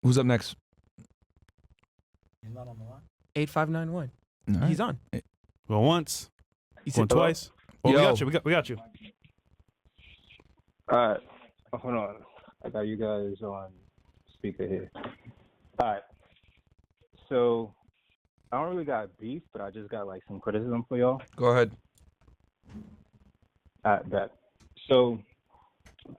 Who's up next? He's not on the line. 8591. Right. He's on. Well, once. He Going said twice. Oh, we Yo. got you. We got you. All right. Hold on. I got you guys on speaker here. All right. So I don't really got beef, but I just got like some criticism for y'all. Go ahead. I bet. So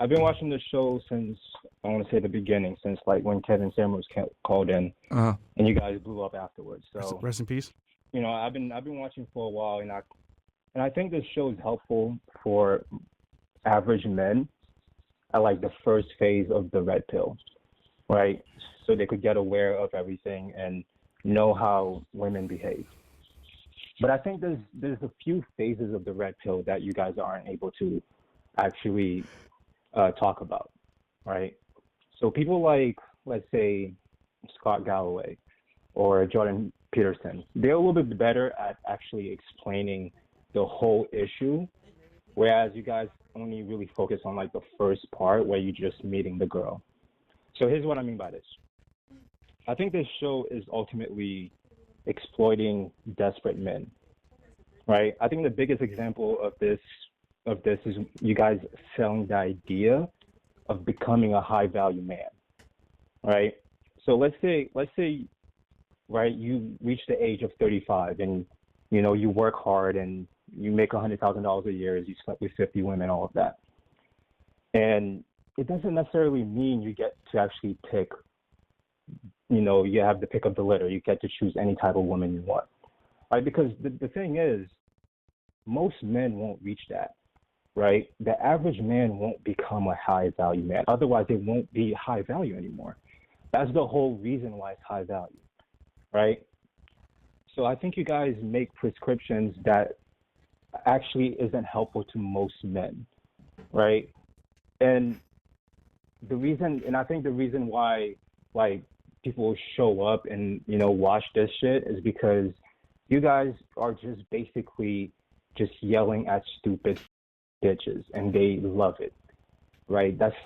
I've been watching this show since, I want to say the beginning, since like when Kevin Samuels called in, Uh-huh. and you guys blew up afterwards. So Rest in peace. you know, I've been watching for a while, and I think this show is helpful for average men at like the first phase of the red pill, right? So they could get aware of everything and know how women behave. But I think there's a few phases of the red pill that you guys aren't able to actually talk about, right? So people like, let's say, Scott Galloway or Jordan Peterson, they're a little bit better at actually explaining the whole issue, whereas you guys only really focus on like the first part where you're just meeting the girl. So here's what I mean by this. I think this show is ultimately exploiting desperate men, right? I think the biggest example of this is you guys selling the idea of becoming a high value man, right? So let's say, right, you reach the age of 35 and, you know, you work hard and you make $100,000 a year as you slept with 50 women, all of that. And it doesn't necessarily mean you get to actually pick, you know, you have the pick of the litter. You get to choose any type of woman you want, right? Because the thing is, most men won't reach that, right? The average man won't become a high value man. Otherwise, it won't be high value anymore. That's the whole reason why it's high value, right? So I think you guys make prescriptions that actually isn't helpful to most men, right? And I think the reason why, like, people show up and, you know, watch this shit is because you guys are just basically just yelling at stupid bitches, and they love it, right? That's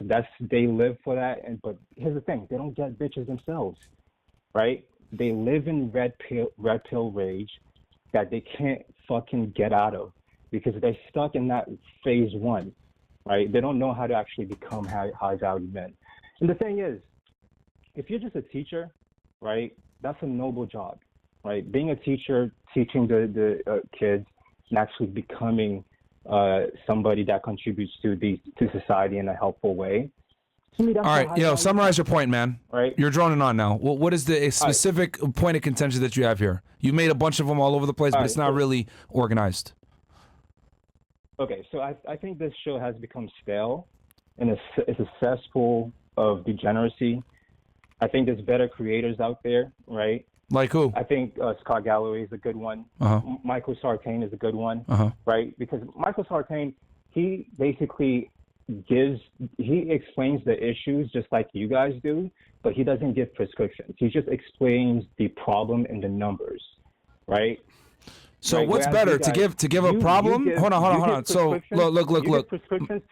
they live for that. But here's the thing: they don't get bitches themselves, right? They live in red pill rage that they can't fucking get out of because they're stuck in that phase one, right? They don't know how to actually become high value men. And the thing is, if you're just a teacher, right, that's a noble job, right? Being a teacher, teaching the kids and actually becoming somebody that contributes to society in a helpful way. To me, that's All right, summarize your point, man. Right. You're droning on now. Well, what is the specific point of contention that you have here? You made a bunch of them all over the place, but it's not really organized. Okay, so I think this show has become stale, and it's a cesspool of degeneracy. I think there's better creators out there, right? Like who? I think Scott Galloway is a good one. Michael Sartain is a good one, right? Because Michael Sartain, he basically explains the issues just like you guys do, but he doesn't give prescriptions. He just explains the problem in the numbers, right? So right? what's better, to give a problem? Hold on. So look. You get prescriptions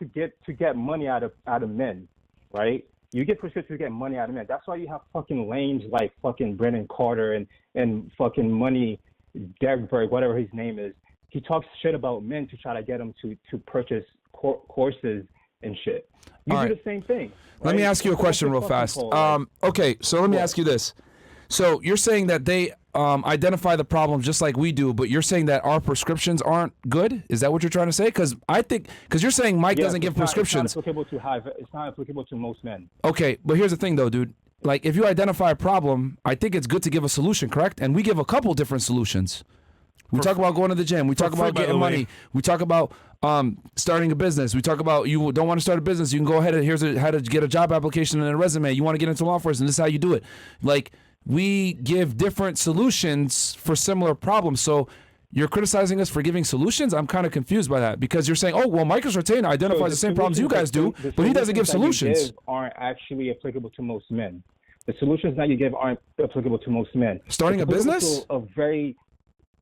to get money out of men, right? You get prescriptions to get money out of men. That's why you have fucking lames like fucking Brennan Carter and fucking Money Derberg, whatever his name is. He talks shit about men to try to get them to purchase courses and shit. You do the same thing. Right? Let me ask you a question real fast. Okay, so let me ask you this. So you're saying that they identify the problem just like we do, but you're saying that our prescriptions aren't good? Is that what you're trying to say? Because you're saying Mike doesn't give prescriptions. It's not applicable to most men. Okay, but here's the thing though, dude. Like, if you identify a problem, I think it's good to give a solution, correct? And we give a couple different solutions. We talk about going to the gym. We talk about getting money. We talk about starting a business. We talk about you don't want to start a business. You can go ahead and here's how to get a job application and a resume. You want to get into law enforcement. This is how you do it. Like, we give different solutions for similar problems. So you're criticizing us for giving solutions? I'm kind of confused by that because you're saying, oh, well, Michael Sartain identifies the same problems you guys do, but he doesn't give solutions. The solutions aren't actually applicable to most men. The solutions that you give aren't applicable to most men. Starting a business?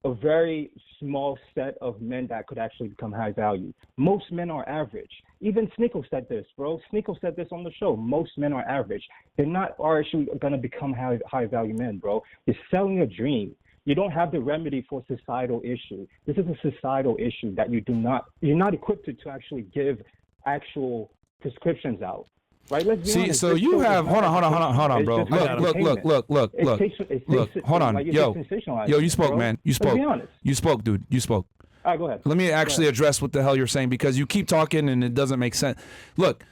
a very small set of men that could actually become high value. Most men are average. Even Sneeko said this, bro. Sneeko said this on the show. Most men are average. They're not actually going to become high value men, bro. You're selling a dream. You don't have the remedy for societal issue. This is a societal issue that you're not equipped to actually give actual prescriptions out. Right? Let's be honest. So you have hold on, bro. Look, hold on. Yo, you spoke, man. You spoke. Let's be honest. You spoke, dude. You spoke. All right, go ahead. Let me actually address what the hell you're saying, because you keep talking and it doesn't make sense. Look,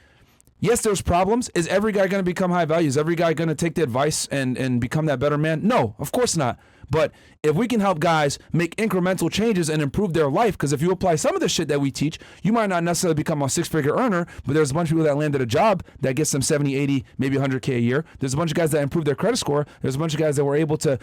yes, there's problems. Is every guy going to become high value? Is every guy going to take the advice and become that better man? No, of course not. But if we can help guys make incremental changes and improve their life, because if you apply some of the shit that we teach, you might not necessarily become a six-figure earner, but there's a bunch of people that landed a job that gets them 70, 80, maybe 100K a year. There's a bunch of guys that improve their credit score. There's a bunch of guys that were able to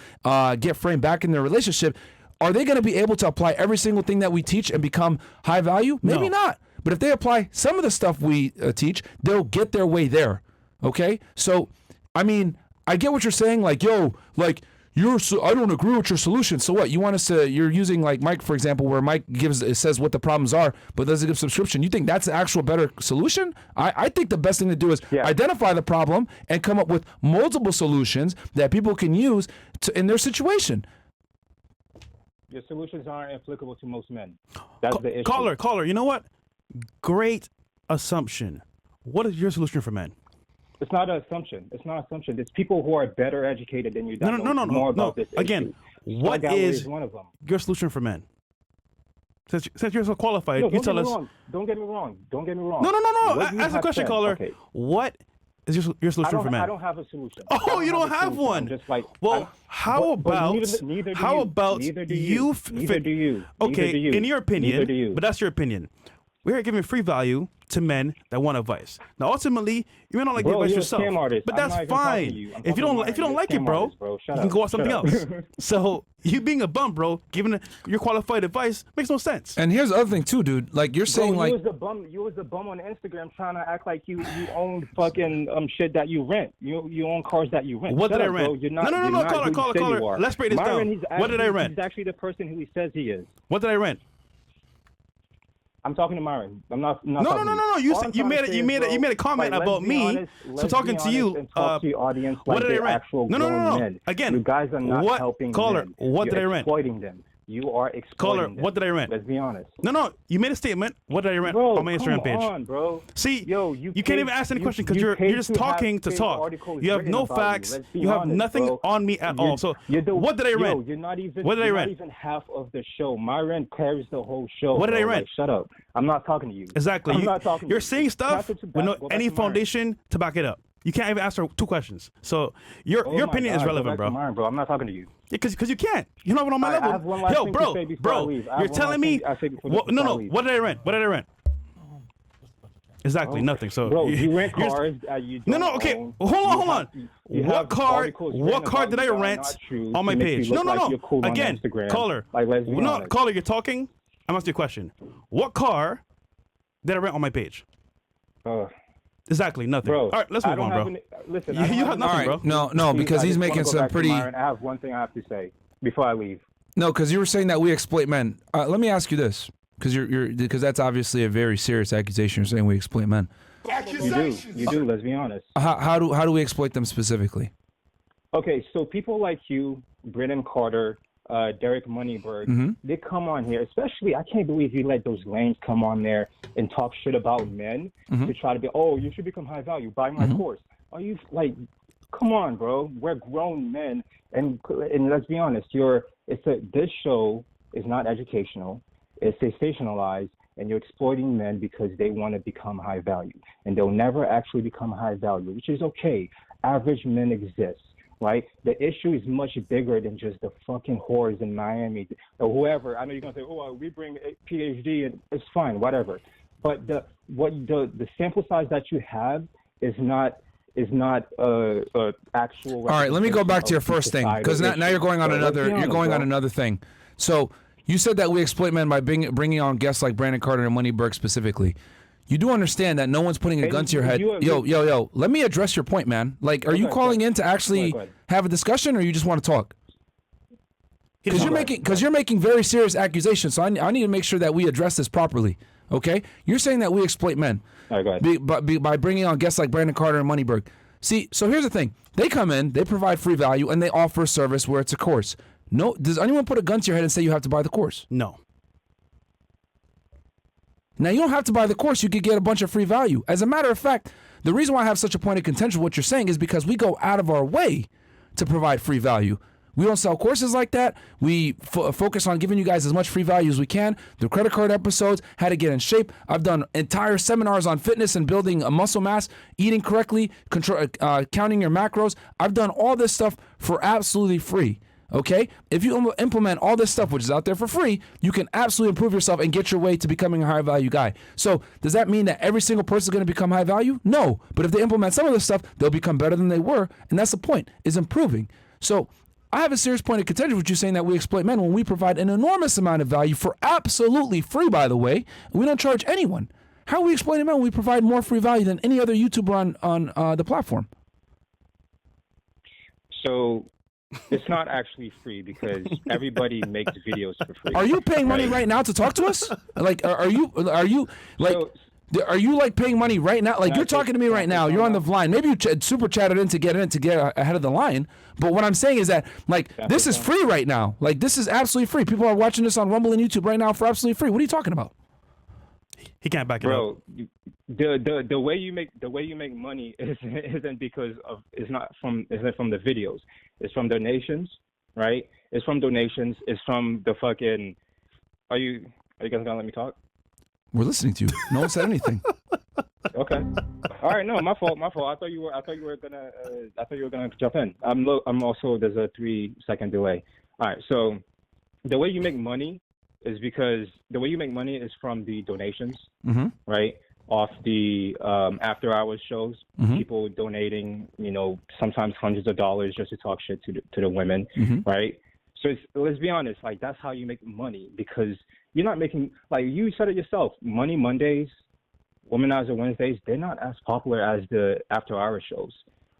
get framed back in their relationship. Are they going to be able to apply every single thing that we teach and become high value? Maybe not. But if they apply some of the stuff we teach, they'll get their way there. Okay? So, I mean, I get what you're saying. Like, yo, like, I don't agree with your solution. So what? You want us to? You're using like Mike, for example, where Mike says what the problems are, but doesn't give subscription. You think that's the actual better solution? I think the best thing to do is identify the problem and come up with multiple solutions that people can use in their situation. Your solutions aren't applicable to most men. That's the issue. Caller. You know what? Great assumption. What is your solution for men? It's not an assumption. It's not an assumption. It's people who are better educated than you that know more about this Again, issue. what is one of them. your solution for men? Since you're so qualified, No, you tell us. Don't get me wrong. No. Ask a question, caller. Okay. What is your solution for men? I don't have a solution. Oh, you don't have one. I'm just like, well, how about neither do you? Okay, in your opinion, neither do you. But that's your opinion. We're giving free value to men that want advice. Now, ultimately, you may not like the advice yourself, but that's fine. If you don't like it, bro, you can go on something else. So you being a bum, bro, giving your qualified advice makes no sense. And here's the other thing too, dude. Like you're saying, like you was the bum on Instagram trying to act like you own fucking shit that you rent. You own cars that you rent. What did I rent? Bro. You're not, No, caller. Let's break this down. What did I rent? He's actually the person who he says he is. What did I rent? I'm talking to Myron. I'm not. No. You made a comment about me. So talking to you, talk to your audience what did I rent? No. Men. Again, you guys are not helping caller, men. What did I rent? Exploiting them. You are exploiting caller, them. what did I rent? Let's be honest. No. You made a statement. What did I rent bro, on my Instagram page? Come on, bro. See, yo, you can't even ask any question because you're just talking to talk. You have no facts. You have nothing on me at all. So what did I rent? You're not even. What did I rent? Not even half of the show. Myron carries the whole show. What did I rent? Like, shut up. I'm not talking to you. Exactly. I'm not talking. You're saying stuff with no any foundation to back it up. You can't even answer two questions. So your opinion is relevant, bro. Myron, bro. I'm not talking to you. Yeah, because you can't. You're not on my level. I have one last thing to say before I leave. You're telling me. No. What did I rent? What did I rent? Exactly, nothing. So bro, you rent cars. You don't okay. own. Hold on. What car did I rent on my page? No. Again, caller. Caller, you're talking. I'm asking you a question. What car did I rent on my page? Exactly, nothing. Bro, all right, let's move on, bro. Listen, you have nothing, right, bro. No, because he's making some pretty. I have one thing I have to say before I leave. No, because you were saying that we exploit men. Let me ask you this, because that's obviously a very serious accusation. You're saying we exploit men. You do. Let's be honest. How do we exploit them specifically? Okay, so people like you, Brennan Carter, Derek Moneyberg, they come on here, especially, I can't believe you let those lanes come on there and talk shit about men to try to be, you should become high value, buy my course. Are you, like, come on, bro. We're grown men, and let's be honest, this show is not educational, it's sensationalized, and you're exploiting men because they want to become high value, and they'll never actually become high value, which is okay. Average men exist. Right? The issue is much bigger than just the fucking whores in Miami or whoever. I know you're gonna say, we bring a PhD and it's fine, whatever. But the sample size that you have is not actual. All right, let me go back to your first thing, because now you're going on another thing. So you said that we exploit men by bringing on guests like Brandon Carter and Moneyberg specifically. You do understand that no one's putting a gun to your head. Yo, let me address your point, man. Like, are you calling in to actually have a discussion, or you just want to talk? Because you're making very serious accusations. So I need to make sure that we address this properly. Okay, you're saying that we exploit men by bringing on guests like Brandon Carter and Moneyberg. See, so here's the thing: they come in, they provide free value, and they offer a service where it's a course. No, does anyone put a gun to your head and say you have to buy the course? No. Now you don't have to buy the course; you could get a bunch of free value. As a matter of fact, the reason why I have such a point of contention with what you're saying is because we go out of our way to provide free value. We don't sell courses like that. We focus on giving you guys as much free value as we can. The credit card episodes, how to get in shape. I've done entire seminars on fitness and building a muscle mass, eating correctly, counting your macros. I've done all this stuff for absolutely free. Okay? If you implement all this stuff, which is out there for free, you can absolutely improve yourself and get your way to becoming a high value guy. So does that mean that every single person is going to become high value? No. But if they implement some of this stuff, they'll become better than they were. And that's the point, is improving. So I have a serious point of contention with you saying that we exploit men when we provide an enormous amount of value for absolutely free, by the way. We don't charge anyone. How are we exploiting men when we provide more free value than any other YouTuber on the platform? So it's not actually free because everybody makes videos for free. Are you paying money right now to talk to us? Like, are you like... Are you like paying money right now? Like you're talking to me right now. You're on the line. Maybe you super chatted in to get ahead of the line. But what I'm saying is that like this is free right now. Like this is absolutely free. People are watching this on Rumble and YouTube right now for absolutely free. What are you talking about? He can't back it up. Bro, the way you make money isn't because of isn't from the videos. It's from donations, right? It's from donations. It's from the fucking. Are you guys gonna let me talk? We're listening to you. No one said anything. Okay. All right. No, my fault. I thought you were gonna jump in. I'm also there's a 3-second delay. All right. So the way you make money is from the donations, right? Off the after hours shows, people donating, sometimes hundreds of dollars just to talk shit to the women, right? So let's be honest, like that's how you make money because you're not making, like you said it yourself, Money Mondays, Womanizer Wednesdays, they're not as popular as the after hour shows,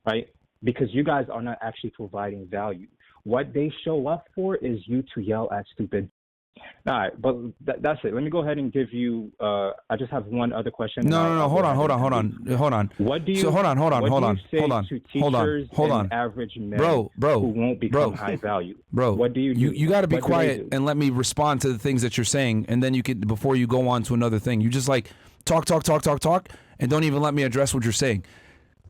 right? Because you guys are not actually providing value. What they show up for is you to yell at stupid. All right, but that's it. Let me go ahead and give you. I just have one other question. No. Hold on. What do you? So hold on. To teachers and average men bro, who won't become high value. Bro, what do you do? You got to be quiet and let me respond to the things that you're saying, and then you can before you go on to another thing. You just like talk, and don't even let me address what you're saying.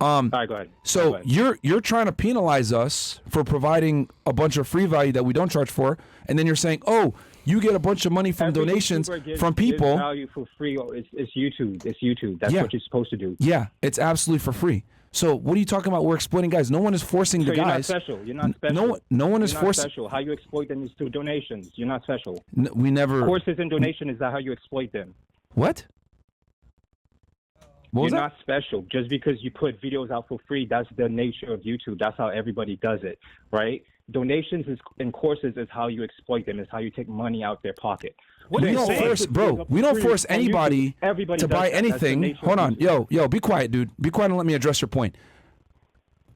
All right, go ahead. So you're trying to penalize us for providing a bunch of free value that we don't charge for, and then you're saying, oh, you get a bunch of money from donations from people. Value for free. It's YouTube. It's YouTube. That's what you're supposed to do. Yeah, it's absolutely for free. So what are you talking about? We're exploiting guys. No one is forcing the guys. You're not special. No one is forcing. Special. How you exploit them is through donations. You're not special. We never. Courses and donation is that how you exploit them. What? You're not special. Just because you put videos out for free, that's the nature of YouTube. That's how everybody does it, right? Donations and courses is how you exploit them. Is how you take money out their pocket. We don't force anybody to buy anything. Hold on. Yo, be quiet, dude. Be quiet and let me address your point.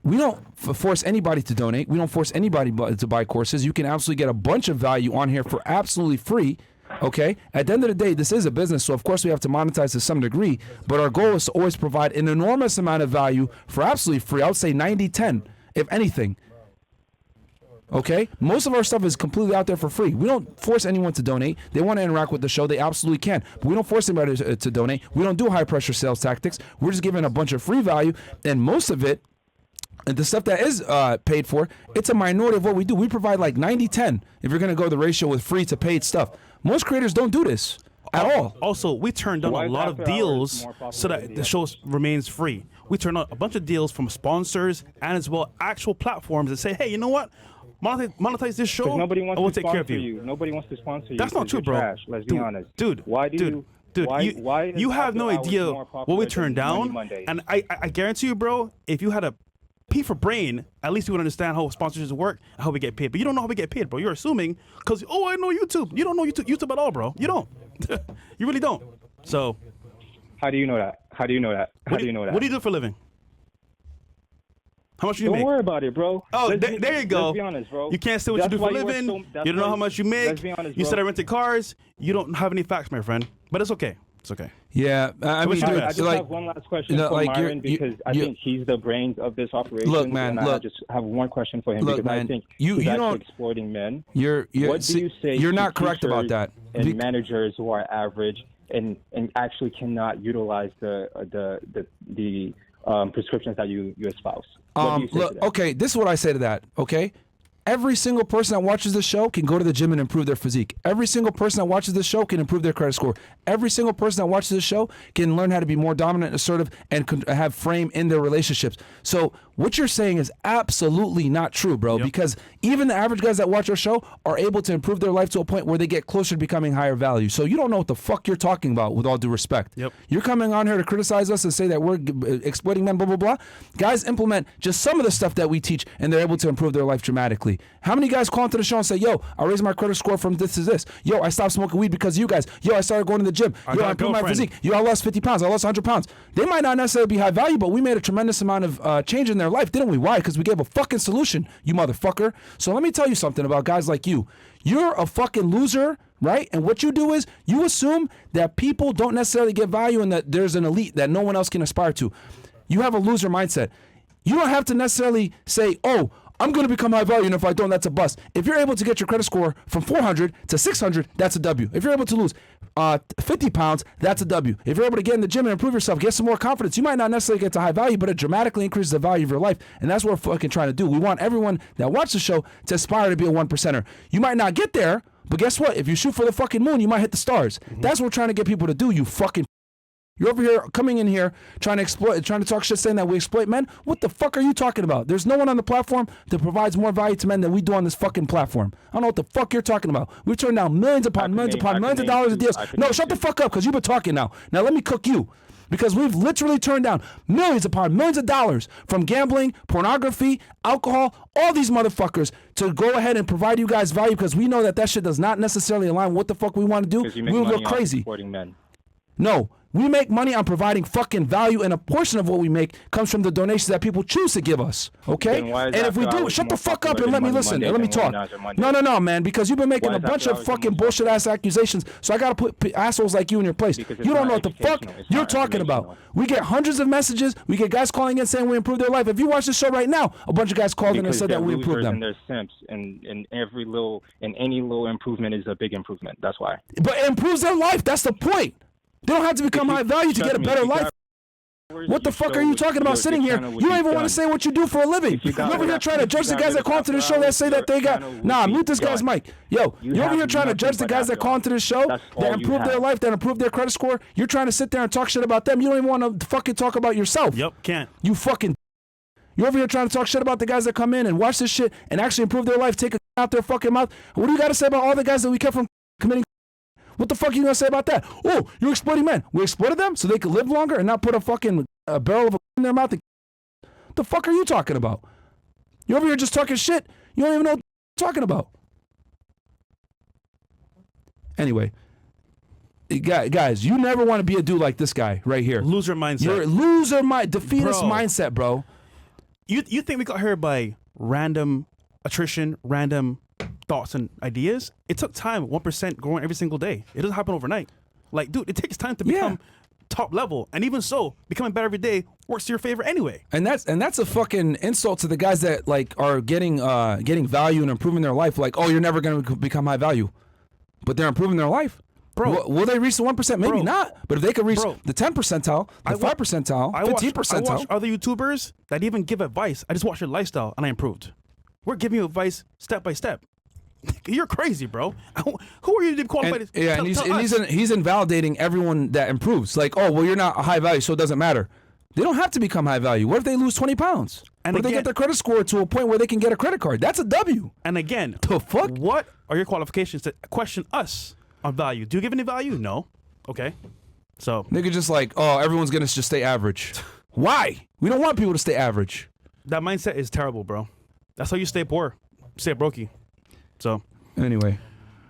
We don't force anybody to donate. We don't force anybody to buy courses. You can absolutely get a bunch of value on here for absolutely free. Okay? At the end of the day, this is a business, so of course we have to monetize to some degree, but our goal is to always provide an enormous amount of value for absolutely free. I would say 90-10, if anything. Okay? Most of our stuff is completely out there for free. We don't force anyone to donate. They want to interact with the show. They absolutely can. But we don't force anybody to donate. We don't do high-pressure sales tactics. We're just giving a bunch of free value, and most of it, and the stuff that is paid for, it's a minority of what we do. We provide like 90-10 if you're going to go the ratio with free to paid stuff. Most creators don't do this at all. Also, we turned down a lot of deals so that the show remains free. We turned on a bunch of deals from sponsors and as well actual platforms that say, hey, you know what? Monetize this show. Nobody wants to take care of sponsor you. Nobody wants to sponsor you. That's not true, bro. Trash, let's be honest. Dude, why do you have no idea what we turned down. And I guarantee you, bro, if you had a P for brain, at least you would understand how sponsorships work and how we get paid. But you don't know how we get paid, bro. You're assuming because, I know YouTube. You don't know YouTube at all, bro. You don't. You really don't. So. How do you know that? What do you know that? What do you do for a living? How much you make? Don't worry about it, bro. Oh, there you go. Let's be honest, bro. You can't say what you do for a living. You don't know how much you make. Let's be honest, you bro. said I rented cars. You don't have any facts, my friend. But it's okay. It's okay. Yeah, I mean, dude, I just like, have one last question you know, for like, Myron because I think he's the brains of this operation. Look, man, and look. I just have one question for him Look, because man, I think you he's actually don't exploiting men. You're What do you say you're to not correct about teachers that. and managers who are average and actually cannot utilize the prescriptions that you espouse? What do you say to that? Okay, this is what I say to that. Okay, every single person that watches this show can go to the gym and improve their physique. Every single person that watches this show can improve their credit score. Every single person that watches this show can learn how to be more dominant, assertive, and have frame in their relationships. So what you're saying is absolutely not true, bro, because even the average guys that watch our show are able to improve their life to a point where they get closer to becoming higher value. So you don't know what the fuck you're talking about, with all due respect. You're coming on here to criticize us and say that we're exploiting men, blah, blah, blah. Guys implement just some of the stuff that we teach, and they're able to improve their life dramatically. How many guys call into the show and say, yo, I raised my credit score from this to this. Yo, I stopped smoking weed because of you guys. Yo, I started going to the gym. Yo, I improved my physique. Yo, I lost 50 pounds. I lost 100 pounds. They might not necessarily be high value, but we made a tremendous amount of change in their life, didn't we? Why? Because we gave a fucking solution, you motherfucker. So let me tell you something about guys like you. You're a fucking loser, right? And what you do is you assume that people don't necessarily get value and that there's an elite that no one else can aspire to. You have a loser mindset. You don't have to necessarily say, oh, I'm going to become high value, and if I don't, that's a bust. If you're able to get your credit score from 400 to 600, that's a W. If you're able to lose 50 pounds, that's a W. If you're able to get in the gym and improve yourself, get some more confidence, you might not necessarily get to high value, but it dramatically increases the value of your life, and that's what we're fucking trying to do. We want everyone that watches the show to aspire to be a 1%er. You might not get there, but guess what? If you shoot for the fucking moon, you might hit the stars. That's what we're trying to get people to do, you fucking... You're over here coming in here trying to talk shit, saying that we exploit men. What the fuck are you talking about? There's no one on the platform that provides more value to men than we do on this fucking platform. I don't know what the fuck you're talking about. We turn down millions upon millions upon millions of dollars of deals. No, shut the fuck up, because you've been talking now. Now let me cook you. Because we've literally turned down millions upon millions of dollars from gambling, pornography, alcohol, all these motherfuckers to go ahead and provide you guys value, because we know that that shit does not necessarily align with what the fuck we want to do. We look crazy. Men. No. We make money on providing fucking value, and a portion of what we make comes from the donations that people choose to give us, okay? And if we do, shut the fuck up and let me listen and let me talk. No, man, because you've been making a bunch of fucking bullshit-ass accusations, so I gotta put assholes like you in your place. You don't know what the fuck you're talking about. We get hundreds of messages. We get guys calling in saying we improved their life. If you watch this show right now, a bunch of guys called in and said that we improved them. And they're simps, and any little improvement is a big improvement. That's why. But it improves their life. That's the point. They don't have to become high value to get a better life. What the fuck are you talking about sitting here? You don't even want to say what you do for a living. You're over here trying to judge the guys that call into the show that say that they got... Nah, mute this guy's mic. Yo, you're over here trying to judge the guys that call into the show that improve their life, that improve their credit score. You're trying to sit there and talk shit about them. You don't even want to fucking talk about yourself. Yep, can't. You fucking... You're over here trying to talk shit about the guys that come in and watch this shit and actually improve their life, take a out their fucking mouth. What do you got to say about all the guys that we kept from committing? What the fuck are you gonna say about that? Oh, you're exploiting men. We exploited them so they could live longer and not put a fucking barrel of in their mouth. What the fuck are you talking about? You're over here just talking shit. You don't even know what you're talking about. Anyway, guys, you never want to be a dude like this guy right here. Loser mindset. You're a loser defeatist mindset, bro. You think we got here by random attrition, random thoughts and ideas? It took time, 1% growing every single day. It doesn't happen overnight. Like, dude, it takes time to become top level, and even so, becoming better every day works to your favor anyway. And that's a fucking insult to the guys that like are getting value and improving their life. Like, oh, you're never gonna become high value, but they're improving their life. Bro, will they reach the 1%? Maybe not. But if they could reach the 10 percentile, the 5 percentile, 15 percentile. I watch other YouTubers that even give advice. I just watch their lifestyle and I improved. We're giving you advice step by step. You're crazy, bro. Who are you to qualify to and he's invalidating everyone that improves. Like, oh, well, you're not a high value, so it doesn't matter. They don't have to become high value. What if they lose 20 pounds? And what if they get their credit score to a point where they can get a credit card? That's a W. And again, the fuck? What are your qualifications to question us on value? Do you give any value? No. Okay. So nigga just like, oh, everyone's gonna just stay average. Why? We don't want people to stay average. That mindset is terrible, bro. That's how you stay poor. Stay brokey. So anyway.